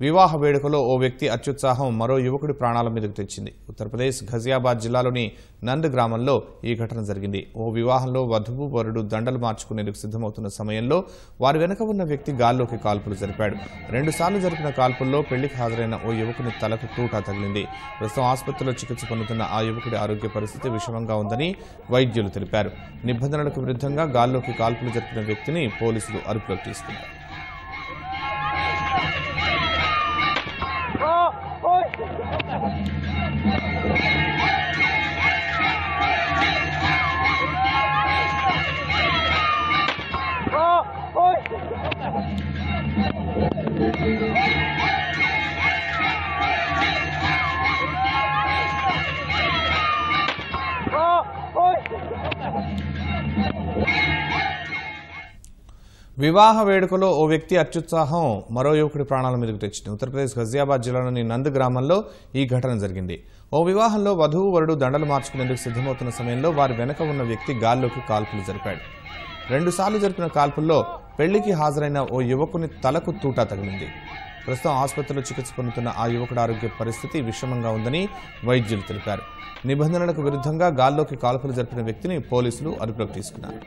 వివాహ వేడుకలో ఓ వ్యక్తి అత్యుత్సాహం మరో యువకుడి ప్రాణాల మీదకు తెచ్చింది. ఉత్తరప్రదేశ్ ఘజియాబాద్ జిల్లాలోని నంద్ గ్రామంలో ఈ ఘటన జరిగింది. ఓ వివాహంలో వధువు వరుడు దండలు మార్చుకునేందుకు సిద్ధమవుతున్న సమయంలో వారి వెనుక ఉన్న వ్యక్తి గాల్లోకి కాల్పులు జరిపాడు. 2 సార్లు జరిపిన కాల్పుల్లో పెళ్లికి హాజరైన ఓ యువకుని తలకు తూటా తగిలింది. ప్రస్తుతం ఆసుపత్రిలో చికిత్స పొందుతున్న ఆ యువకుడి ఆరోగ్య పరిస్థితి విషమంగా ఉందని వైద్యులు తెలిపారు. నిబంధనలకు విరుద్ధంగా గాల్లోకి కాల్పులు జరిపిన వ్యక్తిని పోలీసులు అదుపులోకి తీసుకున్నారు. వివాహ వేడుకలో ఓ వ్యక్తి అత్యుత్సాహం మరో యువకుడి ప్రాణాల మీదకు తెచ్చింది. ఉత్తరప్రదేశ్ ఘజియాబాద్ జిల్లాలోని నంద్ గ్రామంలో ఈ ఘటన జరిగింది. ఓ వివాహంలో వధువు వరుడు దండలు మార్చుకునేందుకు సిద్ధమవుతున్న సమయంలో వారి వెనక ఉన్న వ్యక్తి గాల్లోకి కాల్పులు జరిపాడు. 2 సార్లు జరిపిన కాల్పుల్లో పెళ్లికి హాజరైన ఓ యువకుని తలకు తూటా తగిలింది. ప్రస్తుతం ఆసుపత్రిలో చికిత్స పొందుతున్న ఆ యువకుడి ఆరోగ్య పరిస్థితి విషమంగా ఉందని వైద్యులు తెలిపారు. నిబంధనలకు విరుద్ధంగా గాల్లోకి కాల్పులు జరిపిన వ్యక్తిని పోలీసులు అదుపులోకి తీసుకున్నారు.